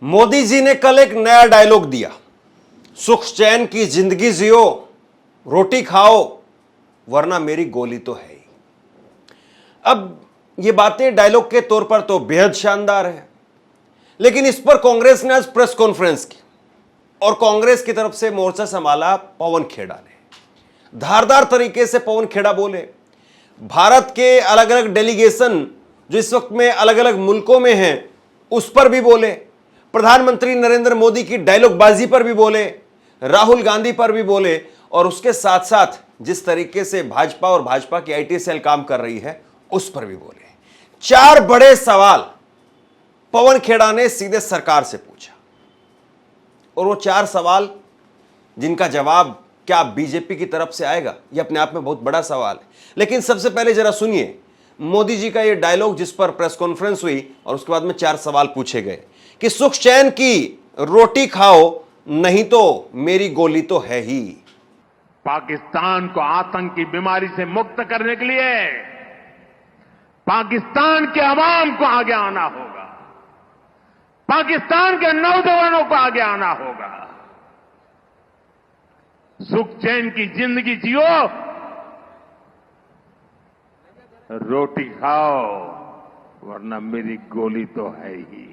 मोदी जी ने कल एक नया डायलॉग दिया, सुख चैन की जिंदगी जियो, रोटी खाओ, वरना मेरी गोली तो है ही। अब ये बातें डायलॉग के तौर पर तो बेहद शानदार है, लेकिन इस पर कांग्रेस ने आज प्रेस कॉन्फ्रेंस की और कांग्रेस की तरफ से मोर्चा संभाला पवन खेड़ा ने। धारदार तरीके से पवन खेड़ा बोले, भारत के अलग अलग डेलीगेशन जो इस वक्त में अलग अलग मुल्कों में हैं उस पर भी बोले, प्रधानमंत्री नरेंद्र मोदी की डायलॉगबाजी पर भी बोले, राहुल गांधी पर भी बोले, और उसके साथ साथ जिस तरीके से भाजपा और भाजपा की आईटी सेल काम कर रही है उस पर भी बोले। 4 बड़े सवाल पवन खेड़ा ने सीधे सरकार से पूछा, और वो 4 सवाल जिनका जवाब क्या बीजेपी की तरफ से आएगा, यह अपने आप में बहुत बड़ा सवाल है। लेकिन सबसे पहले जरा सुनिए मोदी जी का यह डायलॉग जिस पर प्रेस कॉन्फ्रेंस हुई और उसके बाद में 4 सवाल पूछे गए कि सुख चैन की रोटी खाओ, नहीं तो मेरी गोली तो है ही। पाकिस्तान को आतंक की बीमारी से मुक्त करने के लिए पाकिस्तान के अवाम को आगे आना होगा, पाकिस्तान के नौजवानों को आगे आना होगा। सुख चैन की जिंदगी जियो, रोटी खाओ, वरना मेरी गोली तो है ही।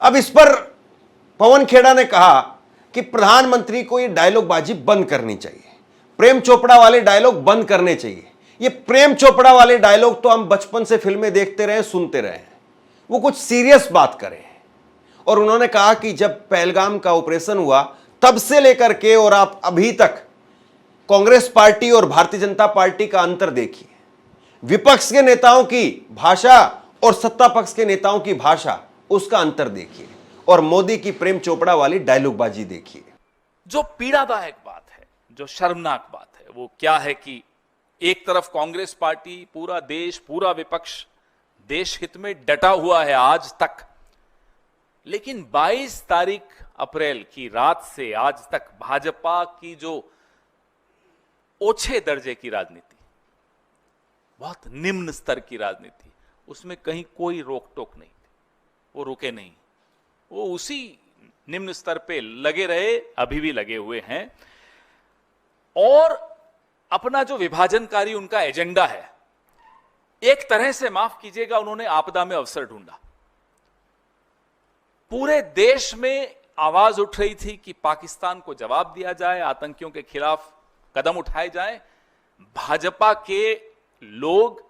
अब इस पर पवन खेड़ा ने कहा कि प्रधानमंत्री को यह डायलॉगबाजी बंद करनी चाहिए, प्रेम चोपड़ा वाले डायलॉग बंद करने चाहिए। ये प्रेम चोपड़ा वाले डायलॉग तो हम बचपन से फिल्में देखते रहे, सुनते रहे हैं, वो कुछ सीरियस बात करें। और उन्होंने कहा कि जब पहलगाम का ऑपरेशन हुआ तब से लेकर के और आप अभी तक कांग्रेस पार्टी और भारतीय जनता पार्टी का अंतर देखिए, विपक्ष के नेताओं की भाषा और सत्ता पक्ष के नेताओं की भाषा, उसका अंतर देखिए, और मोदी की प्रेम चोपड़ा वाली डायलॉगबाजी देखिए। जो पीड़ादायक बात है, जो शर्मनाक बात है, वो क्या है कि एक तरफ कांग्रेस पार्टी, पूरा देश, पूरा विपक्ष देश हित में डटा हुआ है आज तक, लेकिन 22 तारीख अप्रैल की रात से आज तक भाजपा की जो ओछे दर्जे की राजनीति, बहुत निम्न स्तर की राजनीति, उसमें कहीं कोई रोक टोक नहीं थी, वो रुके नहीं, वो उसी निम्न स्तर पे लगे रहे, अभी भी लगे हुए हैं। और अपना जो विभाजनकारी उनका एजेंडा है, एक तरह से माफ कीजिएगा, उन्होंने आपदा में अवसर ढूंढा। पूरे देश में आवाज उठ रही थी कि पाकिस्तान को जवाब दिया जाए, आतंकियों के खिलाफ कदम उठाए जाएं। भाजपा के लोग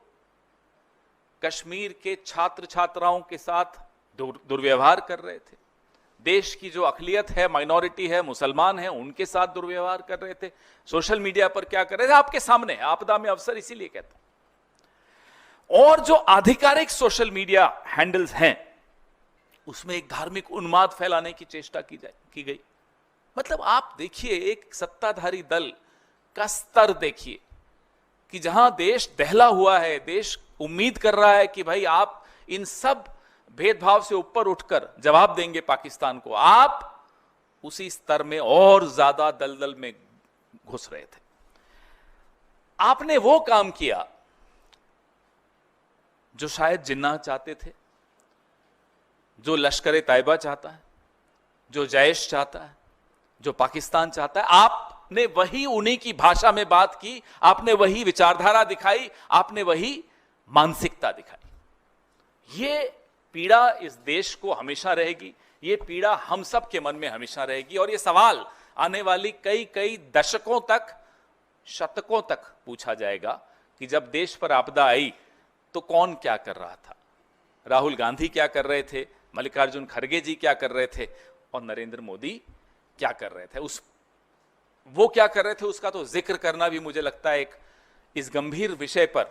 कश्मीर के छात्र छात्राओं के साथ दुर्व्यवहार कर रहे थे, देश की जो अकलियत है, माइनॉरिटी है, मुसलमान है, उनके साथ दुर्व्यवहार कर रहे थे। सोशल मीडिया पर क्या कर रहे थे आपके सामने, आपदा में अवसर इसीलिए कहता हूं। और जो आधिकारिक सोशल मीडिया हैंडल्स हैं उसमें एक धार्मिक उन्माद फैलाने की चेष्टा की गई। मतलब आप देखिए, एक सत्ताधारी दल का स्तर देखिए कि जहां देश दहला हुआ है, देश उम्मीद कर रहा है कि भाई आप इन सब भेदभाव से ऊपर उठकर जवाब देंगे पाकिस्तान को, आप उसी स्तर में और ज्यादा दलदल में घुस रहे थे। आपने वो काम किया जो शायद जिन्ना चाहते थे, जो लश्कर तैयबा चाहता है, जो जैश चाहता है, जो पाकिस्तान चाहता है। आपने वही उन्हीं की भाषा में बात की, आपने वही विचारधारा दिखाई, आपने वही मानसिकता दिखाई। ये पीड़ा इस देश को हमेशा रहेगी, ये पीड़ा हम सब के मन में हमेशा रहेगी, और ये सवाल आने वाली कई दशकों तक, शतकों तक पूछा जाएगा कि जब देश पर आपदा आई तो कौन क्या कर रहा था, राहुल गांधी क्या कर रहे थे, मल्लिकार्जुन खड़गे जी क्या कर रहे थे, और नरेंद्र मोदी क्या कर रहे थे। वो क्या कर रहे थे उसका तो जिक्र करना भी मुझे लगता है इस गंभीर विषय पर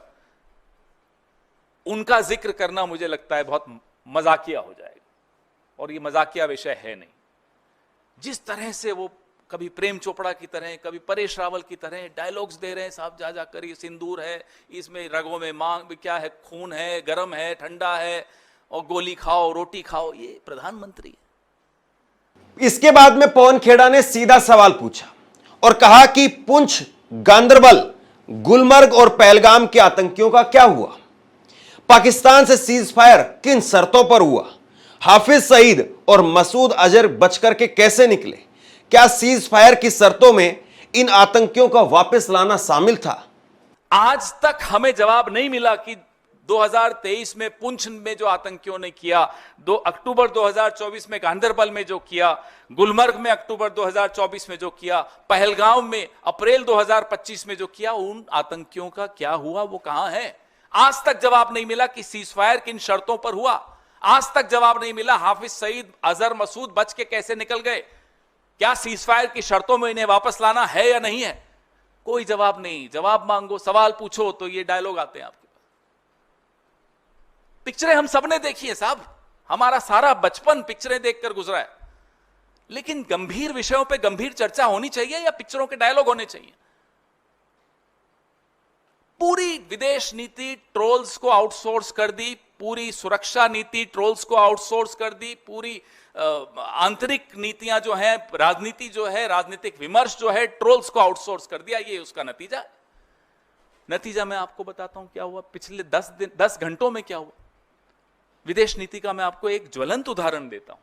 उनका जिक्र करना मुझे लगता है बहुत मजाकिया हो जाएगा, और ये मजाकिया विषय है नहीं। जिस तरह से वो कभी प्रेम चोपड़ा की तरह, कभी परेश रावल की तरह डायलॉग्स दे रहे हैं, साहब जा कर ये सिंदूर है, इसमें रगों में मांग क्या है, खून है, गर्म है, ठंडा है, और गोली खाओ, रोटी खाओ, ये प्रधानमंत्री है। इसके बाद में पवन खेड़ा ने सीधा सवाल पूछा और कहा कि पुंछ, गांदरबल, गुलमर्ग और पहलगाम के आतंकियों का क्या हुआ। पाकिस्तान से सीज फायर किन शर्तों पर हुआ? हाफिज सईद और मसूद अजहर बचकर के कैसे निकले? क्या सीज फायर की शर्तों में इन आतंकियों का वापस लाना शामिल था? आज तक हमें जवाब नहीं मिला कि 2023 में पुंछ में जो आतंकियों ने किया, 2 अक्टूबर 2024 में गांधरबल में जो किया, गुलमर्ग में अक्टूबर 2024 में जो किया, पहलगांव में अप्रैल 2025 में जो किया, उन आतंकियों का क्या हुआ? वो कहां है? आज तक जवाब नहीं मिला कि सीजफायर किन शर्तों पर हुआ। आज तक जवाब नहीं मिला हाफिज सईद, अजहर, मसूद बच के कैसे निकल गए। क्या सीजफायर की शर्तों में इन्हें वापस लाना है या नहीं है? कोई जवाब नहीं। जवाब मांगो, सवाल पूछो तो ये डायलॉग आते हैं आपके पास। पिक्चरें हम सबने देखी है साहब, हमारा सारा बचपन पिक्चरें देखकर गुजरा है, लेकिन गंभीर विषयों पे गंभीर चर्चा होनी चाहिए या पिक्चरों के डायलॉग होने चाहिए? पूरी विदेश नीति ट्रोल्स को आउटसोर्स कर दी, पूरी सुरक्षा नीति ट्रोल्स को आउटसोर्स कर दी, पूरी आंतरिक नीतियां जो है, राजनीति जो है, राजनीतिक विमर्श जो है, ट्रोल्स को आउटसोर्स कर दिया। ये उसका नतीजा मैं आपको बताता हूं क्या हुआ पिछले 10 घंटों में। क्या हुआ विदेश नीति का, मैं आपको एक ज्वलंत उदाहरण देता हूं।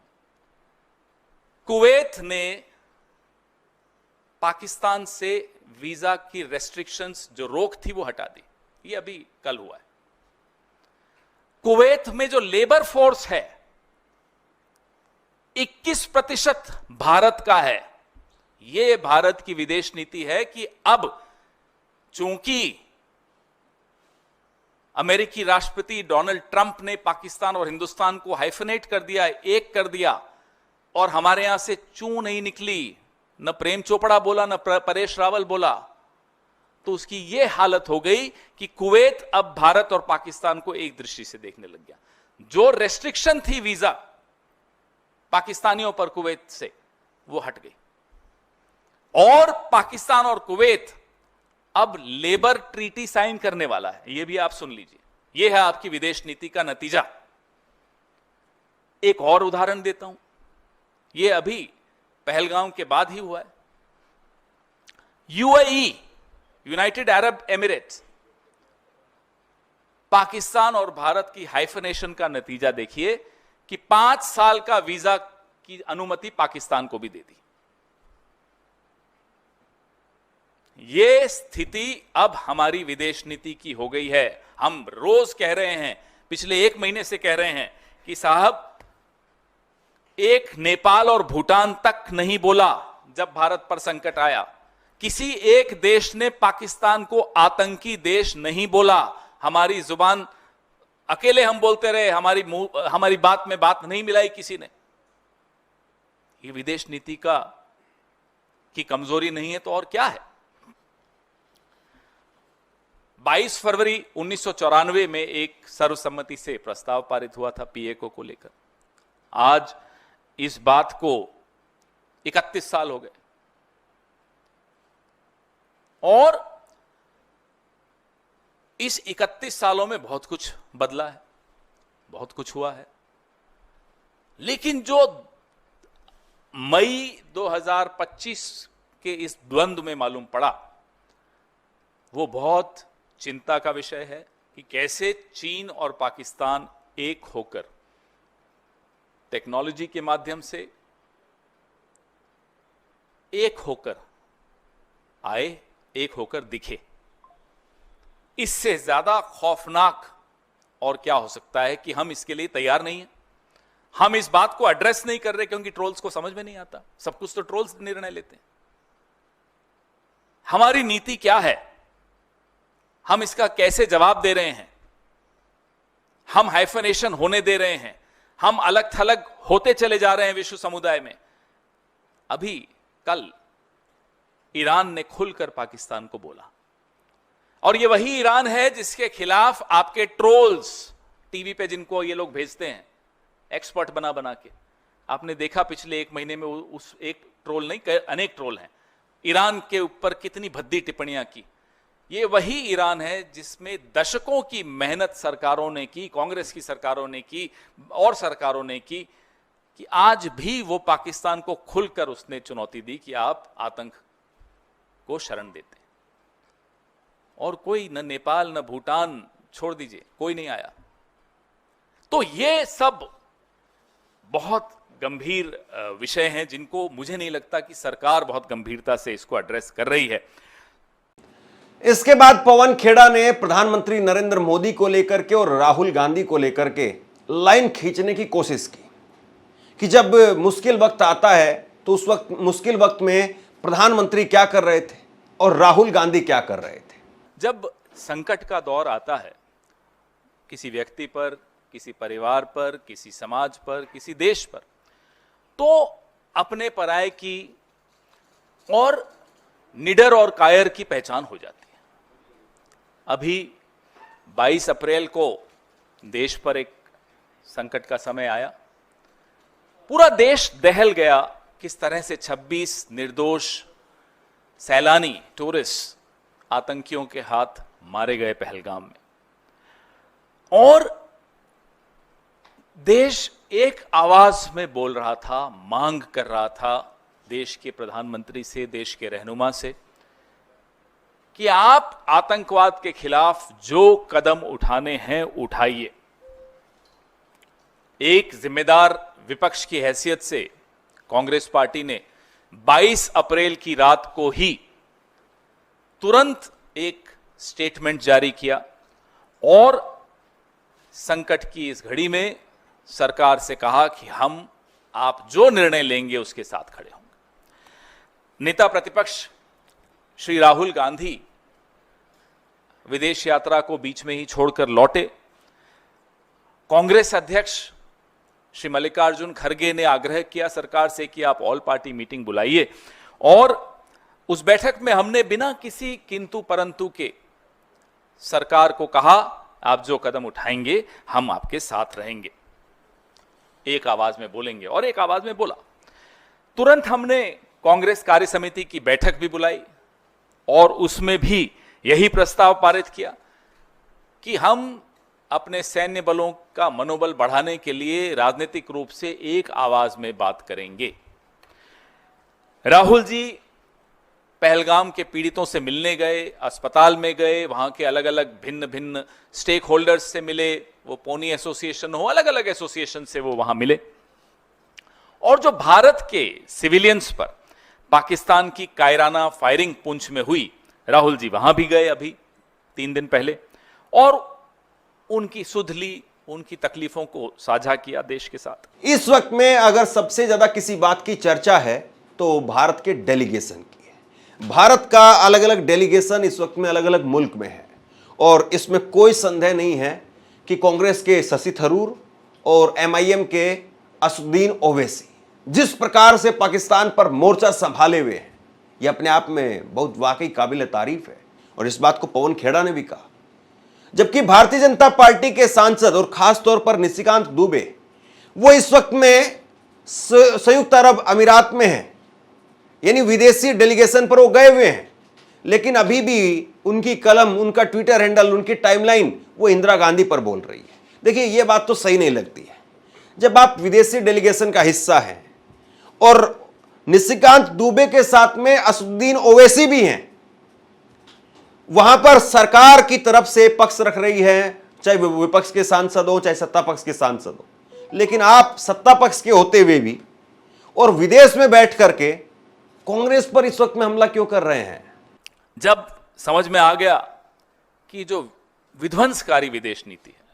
कुवैत ने पाकिस्तान से वीजा की रेस्ट्रिक्शंस, जो रोक थी, वो हटा दी। ये अभी कल हुआ है। कुवैत में जो लेबर फोर्स है 21% भारत का है। यह भारत की विदेश नीति है कि अब चूंकि अमेरिकी राष्ट्रपति डोनाल्ड ट्रंप ने पाकिस्तान और हिंदुस्तान को हाइफनेट कर दिया, एक कर दिया, और हमारे यहां से चू नहीं निकली, न प्रेम चोपड़ा बोला, न परेश रावल बोला, तो उसकी यह हालत हो गई कि कुवैत अब भारत और पाकिस्तान को एक दृष्टि से देखने लग गया। जो रेस्ट्रिक्शन थी वीजा पाकिस्तानियों पर कुवैत से, वो हट गई, और पाकिस्तान और कुवैत अब लेबर ट्रीटी साइन करने वाला है। यह भी आप सुन लीजिए, यह है आपकी विदेश नीति का नतीजा। एक और उदाहरण देता हूं, यह अभी पहलगांव के बाद ही हुआ है। UAE, United Arab Emirates, Pakistan और भारत की हाइफनेशन का नतीजा देखिए कि 5 साल का वीजा की अनुमति पाकिस्तान को भी दे दी। यह स्थिति अब हमारी विदेश नीति की हो गई है। हम रोज कह रहे हैं, पिछले 1 महीने से कह रहे हैं कि साहब, एक नेपाल और भूटान तक नहीं बोला जब भारत पर संकट आया। किसी एक देश ने पाकिस्तान को आतंकी देश नहीं बोला। हमारी जुबान अकेले हम बोलते रहे, हमारी बात में बात नहीं मिलाई किसी ने। ये विदेश नीति की कमजोरी नहीं है तो और क्या है? 22 फरवरी 1994 में एक सर्वसम्मति से प्रस्ताव पारित हुआ था पीएको को लेकर। आज इस बात को 31 साल हो गए, और इस 31 सालों में बहुत कुछ बदला है, बहुत कुछ हुआ है, लेकिन जो मई 2025 के इस द्वंद्व में मालूम पड़ा, वो बहुत चिंता का विषय है कि कैसे चीन और पाकिस्तान एक होकर टेक्नोलॉजी के माध्यम से एक होकर आए, एक होकर दिखे। इससे ज्यादा खौफनाक और क्या हो सकता है कि हम इसके लिए तैयार नहीं हैं। हम इस बात को एड्रेस नहीं कर रहे क्योंकि ट्रोल्स को समझ में नहीं आता। सब कुछ तो ट्रोल्स निर्णय लेते हैं। हमारी नीति क्या है, हम इसका कैसे जवाब दे रहे हैं? हम हाइफनेशन होने दे रहे हैं, हम अलग थलग होते चले जा रहे हैं विश्व समुदाय में। अभी कल ईरान ने खुलकर पाकिस्तान को बोला, और ये वही ईरान है जिसके खिलाफ आपके ट्रोल्स टीवी पे, जिनको ये लोग भेजते हैं एक्सपर्ट बना बना के, आपने देखा पिछले 1 महीने में उस एक ट्रोल नहीं, अनेक ट्रोल हैं, ईरान के ऊपर कितनी भद्दी टिप्पणियां की। ये वही ईरान है जिसमें दशकों की मेहनत सरकारों ने की, कांग्रेस की सरकारों ने की और सरकारों ने की, कि आज भी वो पाकिस्तान को खुलकर उसने चुनौती दी कि आप आतंक को शरण देते हैं। और कोई न नेपाल न भूटान, छोड़ दीजिए, कोई नहीं आया। तो ये सब बहुत गंभीर विषय हैं जिनको मुझे नहीं लगता कि सरकार बहुत गंभीरता से इसको एड्रेस कर रही है। इसके बाद पवन खेड़ा ने प्रधानमंत्री नरेंद्र मोदी को लेकर के और राहुल गांधी को लेकर के लाइन खींचने की कोशिश की कि जब मुश्किल वक्त आता है तो उस वक्त मुश्किल वक्त में प्रधानमंत्री क्या कर रहे थे और राहुल गांधी क्या कर रहे थे। जब संकट का दौर आता है किसी व्यक्ति पर, किसी परिवार पर, किसी समाज पर, किसी देश पर, तो अपने पराये की और निडर और कायर की पहचान हो जाती है। अभी 22 अप्रैल को देश पर एक संकट का समय आया, पूरा देश दहल गया किस तरह से 26 निर्दोष सैलानी टूरिस्ट आतंकियों के हाथ मारे गए पहलगाम में। और देश एक आवाज में बोल रहा था, मांग कर रहा था देश के प्रधानमंत्री से, देश के रहनुमा से कि आप आतंकवाद के खिलाफ जो कदम उठाने हैं उठाइए। एक जिम्मेदार विपक्ष की हैसियत से कांग्रेस पार्टी ने 22 अप्रैल की रात को ही तुरंत एक स्टेटमेंट जारी किया और संकट की इस घड़ी में सरकार से कहा कि हम आप जो निर्णय लेंगे उसके साथ खड़े होंगे। नेता प्रतिपक्ष श्री राहुल गांधी विदेश यात्रा को बीच में ही छोड़कर लौटे। कांग्रेस अध्यक्ष श्री मल्लिकार्जुन खड़गे ने आग्रह किया सरकार से कि आप ऑल पार्टी मीटिंग बुलाइए और उस बैठक में हमने बिना किसी किंतु परंतु के सरकार को कहा आप जो कदम उठाएंगे हम आपके साथ रहेंगे, एक आवाज में बोलेंगे। और एक आवाज में बोला। तुरंत हमने कांग्रेस कार्य समिति की बैठक भी बुलाई और उसमें भी यही प्रस्ताव पारित किया कि हम अपने सैन्य बलों का मनोबल बढ़ाने के लिए राजनीतिक रूप से एक आवाज में बात करेंगे। राहुल जी पहलगाम के पीड़ितों से मिलने गए, अस्पताल में गए, वहां के अलग अलग भिन्न भिन्न स्टेक होल्डर्स से मिले, वो पोनी एसोसिएशन हो, अलग अलग एसोसिएशन से वो वहां मिले। और जो भारत के सिविलियंस पर पाकिस्तान की कायराना फायरिंग पुंछ में हुई, राहुल जी वहां भी गए अभी 3 दिन पहले और उनकी सुध ली, उनकी तकलीफों को साझा किया देश के साथ। इस वक्त में अगर सबसे ज्यादा किसी बात की चर्चा है तो भारत के डेलीगेशन की है। भारत का अलग अलग डेलीगेशन इस वक्त में अलग अलग मुल्क में है और इसमें कोई संदेह नहीं है कि कांग्रेस के शशि थरूर और एमआईएम के असदुद्दीन ओवैसी जिस प्रकार से पाकिस्तान पर मोर्चा संभाले हुए हैं, यह अपने आप में बहुत वाकई काबिल तारीफ है। और इस बात को पवन खेड़ा ने भी कहा। जबकि भारतीय जनता पार्टी के सांसद और खास तौर पर निशिकांत दुबे वो इस वक्त में संयुक्त अरब अमीरात में हैं, यानी विदेशी डेलीगेशन पर वो गए हुए हैं, लेकिन अभी भी उनकी कलम, उनका ट्विटर हैंडल, उनकी टाइमलाइन वो इंदिरा गांधी पर बोल रही है। देखिए ये बात तो सही नहीं लगती है। जब आप विदेशी डेलीगेशन का हिस्सा हैं और निशिकांत दुबे के साथ में असदुद्दीन ओवैसी भी हैं, वहां पर सरकार की तरफ से पक्ष रख रही है, चाहे विपक्ष के सांसद हो चाहे सत्ता पक्ष के सांसद हो, लेकिन आप सत्ता पक्ष के होते हुए भी और विदेश में बैठ करके कांग्रेस पर इस वक्त में हमला क्यों कर रहे हैं? जब समझ में आ गया कि जो विध्वंसकारी विदेश नीति है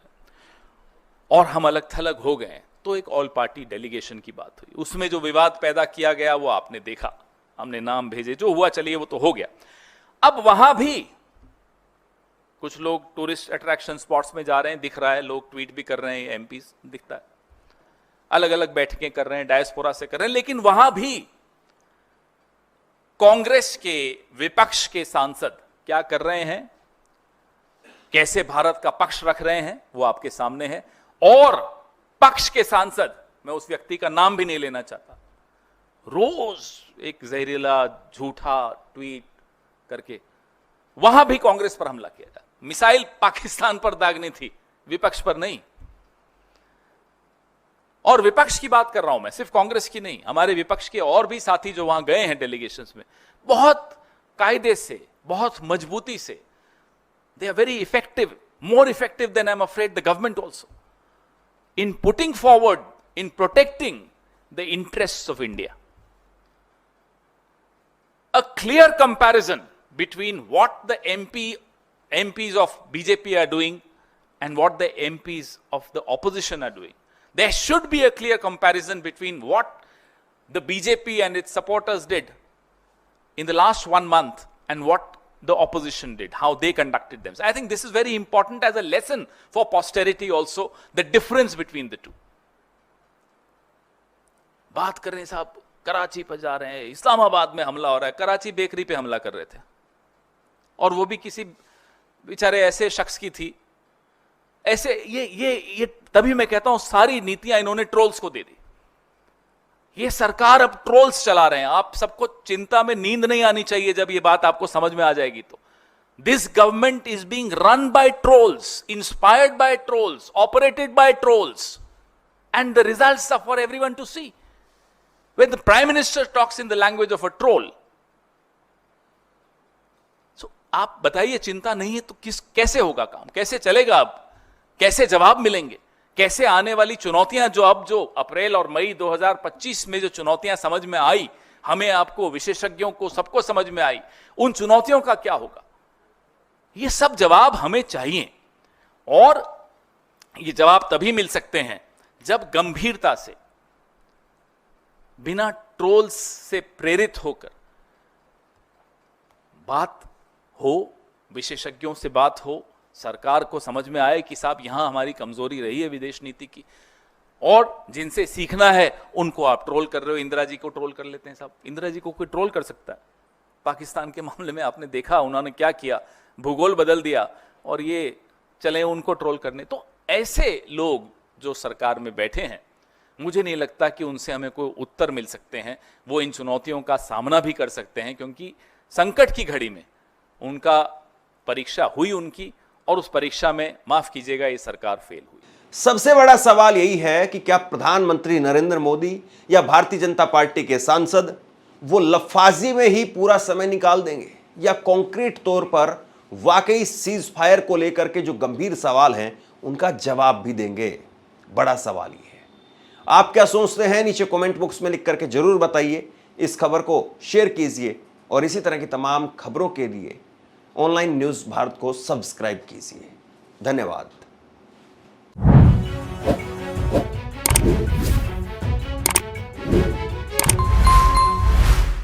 और हम अलग थलग हो गए, तो एक ऑल पार्टी डेलीगेशन की बात हुई। उसमें जो विवाद पैदा किया गया वो आपने देखा, हमने नाम भेजे, जो हुआ चलिए वो तो हो गया। अब वहां भी कुछ लोग टूरिस्ट अट्रैक्शन स्पॉट्स में जा रहे हैं, दिख रहा है, लोग ट्वीट भी कर रहे हैं, एमपी दिखता है, अलग अलग बैठकें कर रहे हैं, डायस्पोरा से कर रहे हैं, लेकिन वहां भी कांग्रेस के विपक्ष के सांसद क्या कर रहे हैं, कैसे भारत का पक्ष रख रहे हैं, वो आपके सामने है। और पक्ष के सांसद, मैं उस व्यक्ति का नाम भी नहीं लेना चाहता, रोज एक जहरीला झूठा ट्वीट करके वहां भी कांग्रेस पर हमला किया जाए। मिसाइल पाकिस्तान पर दागनी थी, विपक्ष पर नहीं। और विपक्ष की बात कर रहा हूं मैं, सिर्फ कांग्रेस की नहीं, हमारे विपक्ष के और भी साथी जो वहां गए हैं डेलीगेशंस में, बहुत कायदे से, बहुत मजबूती से, they are very effective, more effective than I am afraid the government also. in putting forward, in protecting the interests of India. A clear comparison between what the MPs of BJP are doing and what the MPs of the opposition are doing. There should be a clear comparison between what the BJP and its supporters did in the last 1 month and what the opposition did, how they conducted themselves. I think this is very important as a lesson for posterity also, the difference between the two. बात कर रहे हैं साहब, कराची पर जा रहे हैं, इस्लामाबाद में हमला हो रहा है, कराची बेकरी पे हमला कर रहे थे, और वो भी किसी बेचारे ऐसे शख्स की थी। ऐसे ये तभी मैं कहता हूं सारी नीतियां इन्होंने ट्रोल्स को दे दी। ये सरकार अब ट्रोल्स चला रहे हैं। आप सबको चिंता में नींद नहीं आनी चाहिए जब ये बात आपको समझ में आ जाएगी तो। This government is being run by trolls, inspired by trolls, operated by trolls, and the results are for everyone to see. When the prime minister talks in the language of a troll, so आप बताइए चिंता नहीं है तो कैसे होगा काम, कैसे चलेगा, अब कैसे जवाब मिलेंगे, कैसे आने वाली चुनौतियां जो अप्रैल और मई 2025 में जो चुनौतियां समझ में आई, हमें, आपको, विशेषज्ञों को, सबको समझ में आई, उन चुनौतियों का क्या होगा, ये सब जवाब हमें चाहिए। और ये जवाब तभी मिल सकते हैं जब गंभीरता से, बिना ट्रोल्स से प्रेरित होकर बात हो, विशेषज्ञों से बात हो, सरकार को समझ में आए कि साहब यहां हमारी कमजोरी रही है विदेश नीति की, और जिनसे सीखना है उनको आप ट्रोल कर रहे हो। इंदिरा जी को ट्रोल कर लेते हैं साहब, इंदिरा जी को कोई ट्रोल कर सकता है? पाकिस्तान के मामले में आपने देखा उन्होंने क्या किया, भूगोल बदल दिया और ये चले उनको ट्रोल करने। तो ऐसे लोग जो सरकार में बैठे हैं, मुझे नहीं लगता कि उनसे हमें कोई उत्तर मिल सकते हैं। वो इन चुनौतियों का सामना भी कर सकते हैं, क्योंकि संकट की घड़ी में उनका परीक्षा हुई उनकी, और उस परीक्षा में, माफ कीजिएगा, ये सरकार फेल हुई। सबसे बड़ा सवाल यही है कि क्या प्रधानमंत्री नरेंद्र मोदी या भारतीय जनता पार्टी के सांसद वो लफाजी में ही पूरा समय निकाल देंगे, या कॉन्क्रीट तौर पर वाकई सीज फायर को लेकर के जो गंभीर सवाल हैं उनका जवाब भी देंगे? बड़ा सवाल ये है। आप क्या सोचते हैं नीचे कमेंट बॉक्स में लिख करके जरूर बताइए। इस खबर को शेयर कीजिए और इसी तरह की तमाम खबरों के लिए ऑनलाइन न्यूज़ भारत को सब्सक्राइब कीजिए। धन्यवाद।